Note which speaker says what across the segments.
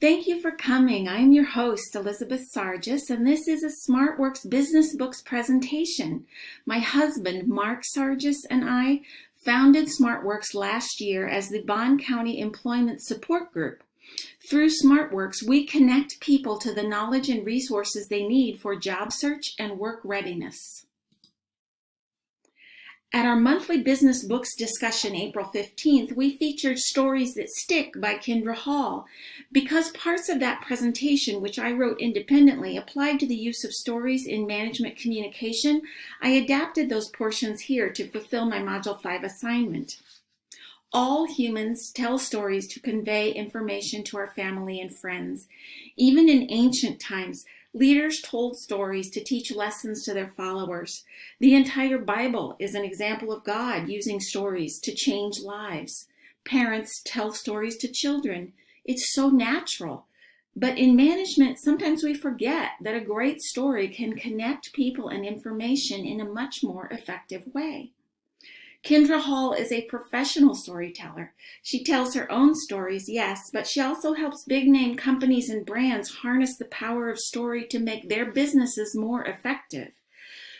Speaker 1: Thank you for coming. I'm your host, Elizabeth Sargis, and this is a SmartWorks Business Books presentation. My husband, Mark Sargis, and I founded SmartWorks last year as the Bond County Employment Support Group. Through SmartWorks, we connect people to the knowledge and resources they need for job search and work readiness. At our monthly business books discussion April 15th, we featured Stories That Stick by Kindra Hall. Because parts of that presentation, which I wrote independently, applied to the use of stories in management communication, I adapted those portions here to fulfill my Module 5 assignment. All humans tell stories to convey information to our family and friends. Even in ancient times, leaders told stories to teach lessons to their followers. The entire Bible is an example of God using stories to change lives. Parents tell stories to children. It's so natural. But in management, sometimes we forget that a great story can connect people and information in a much more effective way. Kindra Hall is a professional storyteller. She tells her own stories, yes, but she also helps big-name companies and brands harness the power of story to make their businesses more effective.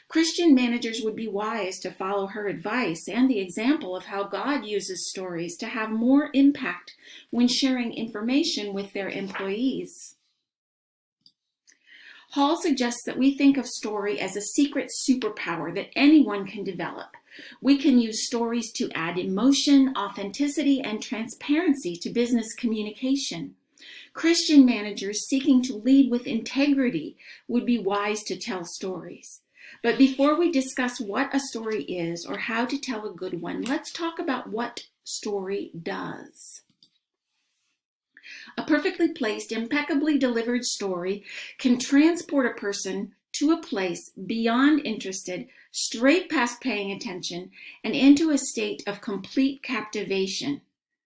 Speaker 1: Christian managers would be wise to follow her advice and the example of how God uses stories to have more impact when sharing information with their employees. Hall suggests that we think of story as a secret superpower that anyone can develop. We can use stories to add emotion, authenticity, and transparency to business communication. Christian managers seeking to lead with integrity would be wise to tell stories. But before we discuss what a story is or how to tell a good one, let's talk about what story does. A perfectly placed, impeccably delivered story can transport a person to a place beyond interested, straight past paying attention, and into a state of complete captivation.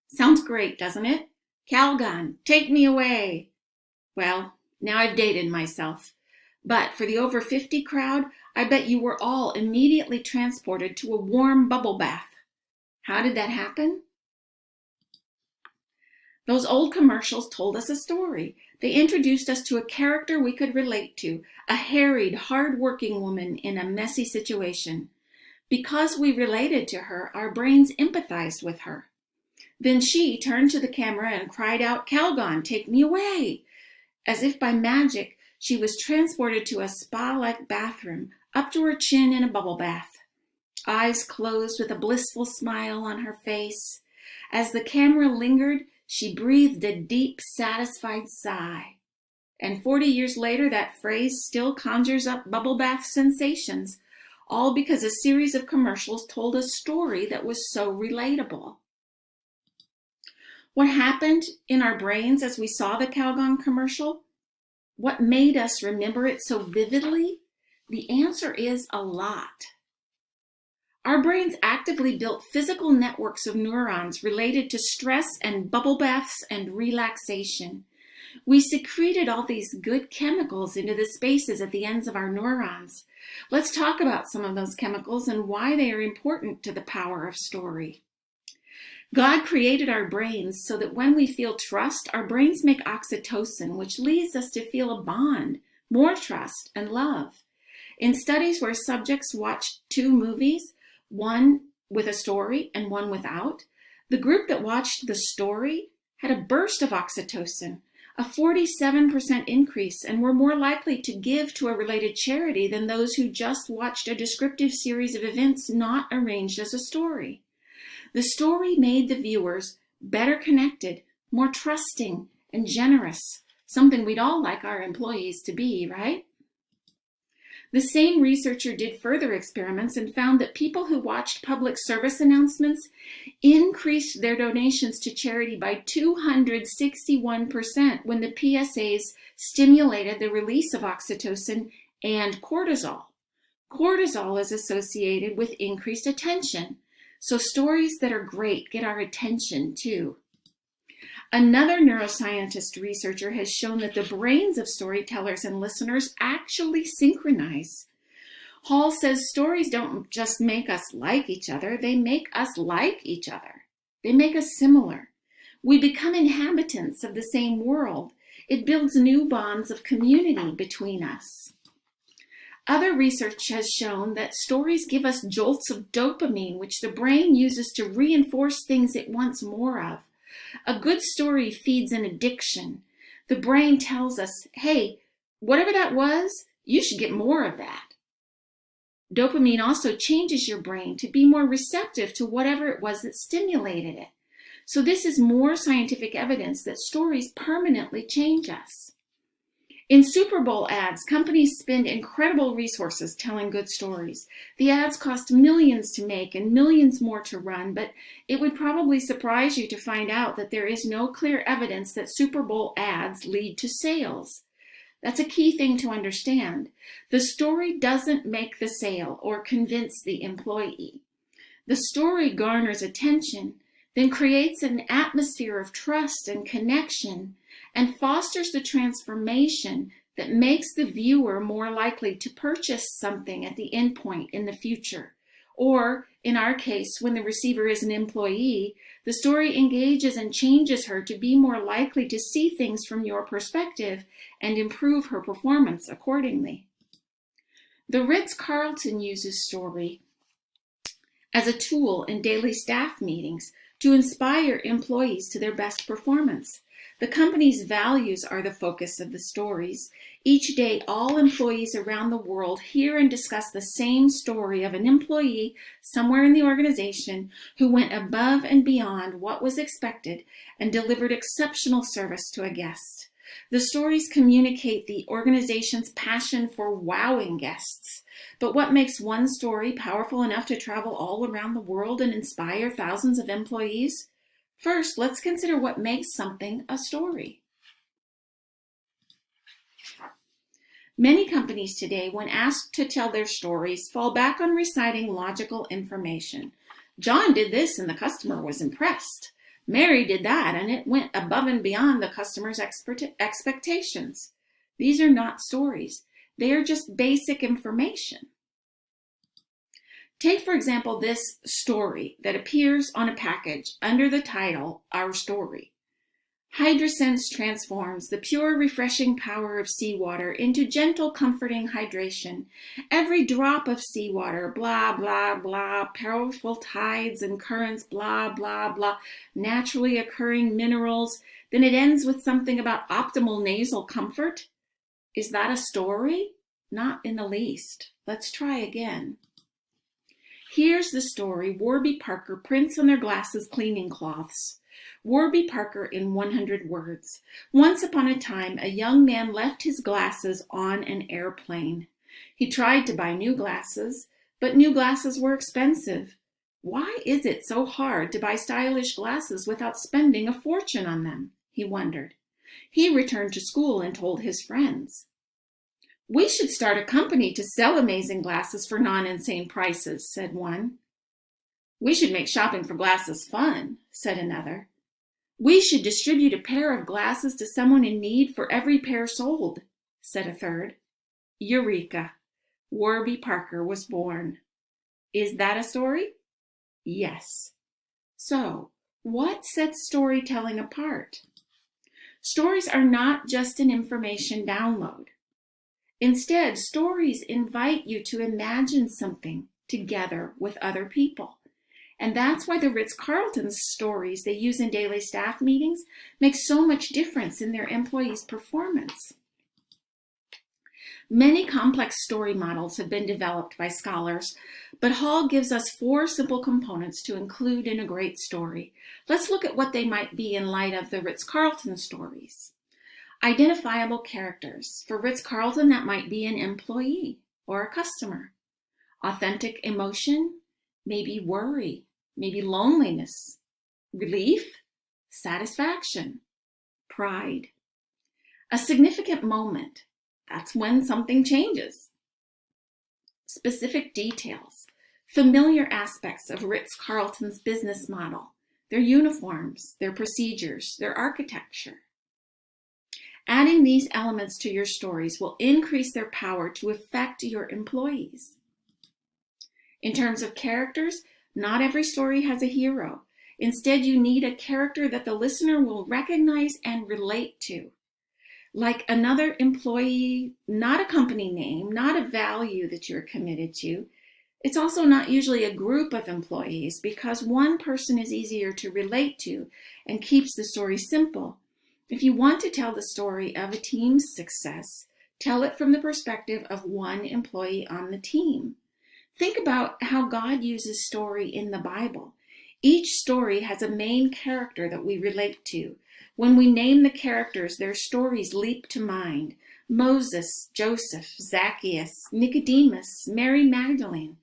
Speaker 1: Sounds great, doesn't it? Calgon, take me away. Well, now I've dated myself. But for the over 50 crowd, I bet you were all immediately transported to a warm bubble bath. How did that happen? Those old commercials told us a story. They introduced us to a character we could relate to, a harried, hard-working woman in a messy situation. Because we related to her, our brains empathized with her. Then she turned to the camera and cried out, "Calgon, take me away!" As if by magic, she was transported to a spa-like bathroom, up to her chin in a bubble bath. Eyes closed with a blissful smile on her face. As the camera lingered, she breathed a deep, satisfied sigh. And 40 years later, that phrase still conjures up bubble bath sensations, all because a series of commercials told a story that was so relatable. What happened in our brains as we saw the Calgon commercial? What made us remember it so vividly? The answer is a lot. Our brains actively built physical networks of neurons related to stress and bubble baths and relaxation. We secreted all these good chemicals into the spaces at the ends of our neurons. Let's talk about some of those chemicals and why they are important to the power of story. God created our brains so that when we feel trust, our brains make oxytocin, which leads us to feel a bond, more trust, and love. In studies where subjects watched 2 movies, one with a story and one without, the group that watched the story had a burst of oxytocin, a 47% increase, and were more likely to give to a related charity than those who just watched a descriptive series of events not arranged as a story. The story made the viewers better connected, more trusting, and generous, something we'd all like our employees to be, right? The same researcher did further experiments and found that people who watched public service announcements increased their donations to charity by 261% when the PSAs stimulated the release of oxytocin and cortisol. Cortisol is associated with increased attention, so stories that are great get our attention too. Another neuroscientist researcher has shown that the brains of storytellers and listeners actually synchronize. Hall says stories don't just make us like each other, they make us like each other. They make us similar. We become inhabitants of the same world. It builds new bonds of community between us. Other research has shown that stories give us jolts of dopamine, which the brain uses to reinforce things it wants more of. A good story feeds an addiction. The brain tells us, hey, whatever that was, you should get more of that. Dopamine also changes your brain to be more receptive to whatever it was that stimulated it. So this is more scientific evidence that stories permanently change us. In Super Bowl ads, companies spend incredible resources telling good stories. The ads cost millions to make and millions more to run, but it would probably surprise you to find out that there is no clear evidence that Super Bowl ads lead to sales. That's a key thing to understand. The story doesn't make the sale or convince the employee. The story garners attention, then creates an atmosphere of trust and connection, and fosters the transformation that makes the viewer more likely to purchase something at the end point in the future. Or, in our case, when the receiver is an employee, the story engages and changes her to be more likely to see things from your perspective and improve her performance accordingly. The Ritz-Carlton uses story as a tool in daily staff meetings to inspire employees to their best performance. The company's values are the focus of the stories. Each day, all employees around the world hear and discuss the same story of an employee somewhere in the organization who went above and beyond what was expected and delivered exceptional service to a guest. The stories communicate the organization's passion for wowing guests. But what makes one story powerful enough to travel all around the world and inspire thousands of employees? First, let's consider what makes something a story. Many companies today, when asked to tell their stories, fall back on reciting logical information. John did this and the customer was impressed. Mary did that and it went above and beyond the customer's expectations. These are not stories. They are just basic information. Take, for example, this story that appears on a package under the title, Our Story. HydroSense transforms the pure, refreshing power of seawater into gentle, comforting hydration. Every drop of seawater, blah, blah, blah, powerful tides and currents, blah, blah, blah, naturally occurring minerals. Then it ends with something about optimal nasal comfort. Is that a story? Not in the least. Let's try again. Here's the story Warby Parker prints on their glasses cleaning cloths. Warby Parker in 100 words. Once upon a time, a young man left his glasses on an airplane. He tried to buy new glasses, but new glasses were expensive. Why is it so hard to buy stylish glasses without spending a fortune on them? He wondered. He returned to school and told his friends. We should start a company to sell amazing glasses for non-insane prices, said one. We should make shopping for glasses fun, said another. We should distribute a pair of glasses to someone in need for every pair sold, said a third. Eureka! Warby Parker was born. Is that a story? Yes. So, what sets storytelling apart? Stories are not just an information download. Instead, stories invite you to imagine something together with other people. And that's why the Ritz-Carlton's stories they use in daily staff meetings make so much difference in their employees' performance. Many complex story models have been developed by scholars, but Hall gives us 4 simple components to include in a great story. Let's look at what they might be in light of the Ritz-Carlton stories. Identifiable characters. For Ritz-Carlton, that might be an employee or a customer. Authentic emotion, maybe worry, maybe loneliness, relief, satisfaction, pride. A significant moment. That's when something changes. Specific details. Familiar aspects of Ritz-Carlton's business model. Their uniforms, their procedures, their architecture. Adding these elements to your stories will increase their power to affect your employees. In terms of characters, not every story has a hero. Instead, you need a character that the listener will recognize and relate to. like another employee, not a company name, not a value that you're committed to. It's also not usually a group of employees because one person is easier to relate to and keeps the story simple. If you want to tell the story of a team's success, tell it from the perspective of one employee on the team. Think about how God uses story in the Bible. Each story has a main character that we relate to. When we name the characters, their stories leap to mind. Moses, Joseph, Zacchaeus, Nicodemus, Mary Magdalene.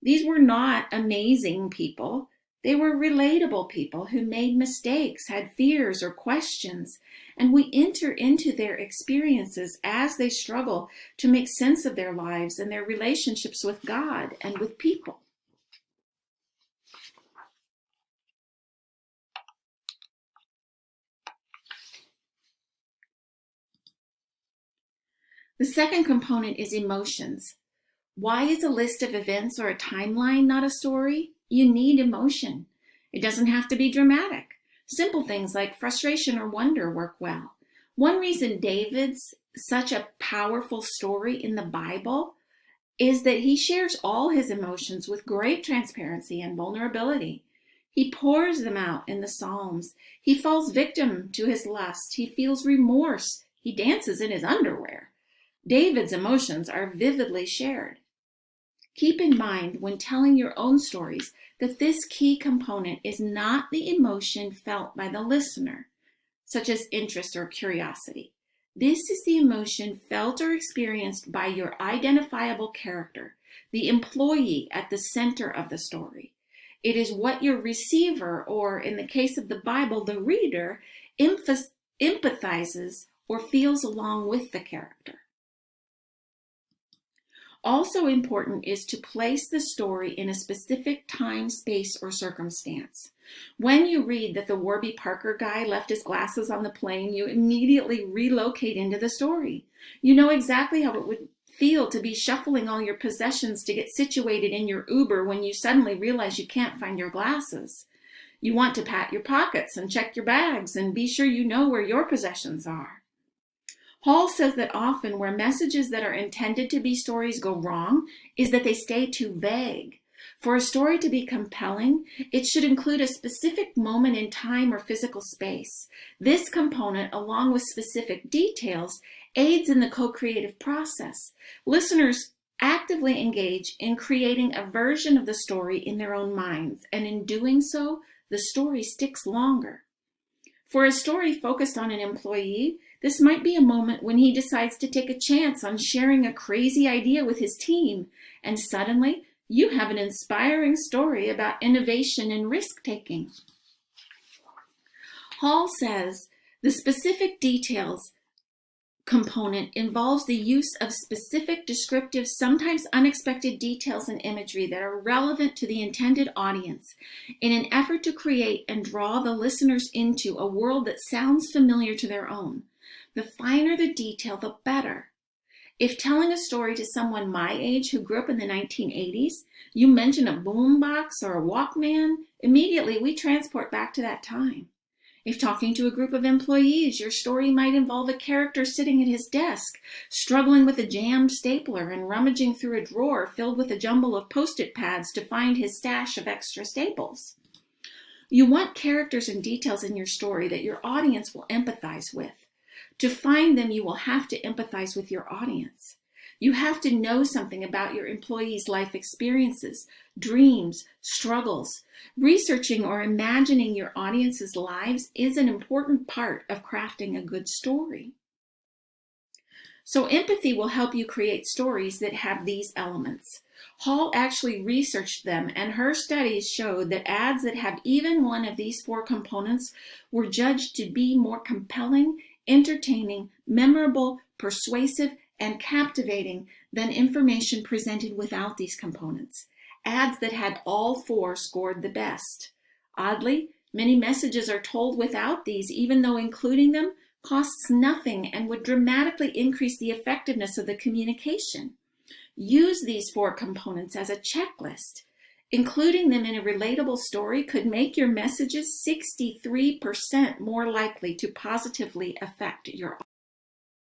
Speaker 1: These were not amazing people. They were relatable people who made mistakes, had fears or questions, and we enter into their experiences as they struggle to make sense of their lives and their relationships with God and with people. The second component is emotions. Why is a list of events or a timeline not a story? You need emotion. It doesn't have to be dramatic. Simple things like frustration or wonder work well. One reason David's such a powerful story in the Bible is that he shares all his emotions with great transparency and vulnerability. He pours them out in the Psalms. He falls victim to his lust. He feels remorse. He dances in his underwear. David's emotions are vividly shared. Keep in mind when telling your own stories that this key component is not the emotion felt by the listener, such as interest or curiosity. This is the emotion felt or experienced by your identifiable character, the employee at the center of the story. It is what your receiver, or in the case of the Bible, the reader, empathizes or feels along with the character. Also important is to place the story in a specific time, space, or circumstance. When you read that the Warby Parker guy left his glasses on the plane, you immediately relocate into the story. You know exactly how it would feel to be shuffling all your possessions to get situated in your Uber when you suddenly realize you can't find your glasses. You want to pat your pockets and check your bags and be sure you know where your possessions are. Hall says that often where messages that are intended to be stories go wrong is that they stay too vague. For a story to be compelling, it should include a specific moment in time or physical space. This component, along with specific details, aids in the co-creative process. Listeners actively engage in creating a version of the story in their own minds, and in doing so, the story sticks longer. For a story focused on an employee, this might be a moment when he decides to take a chance on sharing a crazy idea with his team, and suddenly you have an inspiring story about innovation and risk-taking. Hall says the specific details component involves the use of specific, descriptive, sometimes unexpected details and imagery that are relevant to the intended audience in an effort to create and draw the listeners into a world that sounds familiar to their own. The finer the detail, the better. If telling a story to someone my age who grew up in the 1980s, you mention a boombox or a Walkman, immediately we transport back to that time. If talking to a group of employees, your story might involve a character sitting at his desk, struggling with a jammed stapler and rummaging through a drawer filled with a jumble of Post-it pads to find his stash of extra staples. You want characters and details in your story that your audience will empathize with. To find them, you will have to empathize with your audience. You have to know something about your employees' life experiences, dreams, struggles. Researching or imagining your audience's lives is an important part of crafting a good story. So empathy will help you create stories that have these elements. Hall actually researched them, and her studies showed that ads that have even one of these four components were judged to be more compelling, entertaining, memorable, persuasive, and captivating than information presented without these components. Ads that had all four scored the best. Oddly, many messages are told without these, even though including them costs nothing and would dramatically increase the effectiveness of the communication. Use these four components as a checklist. Including them in a relatable story could make your messages 63% more likely to positively affect your audience.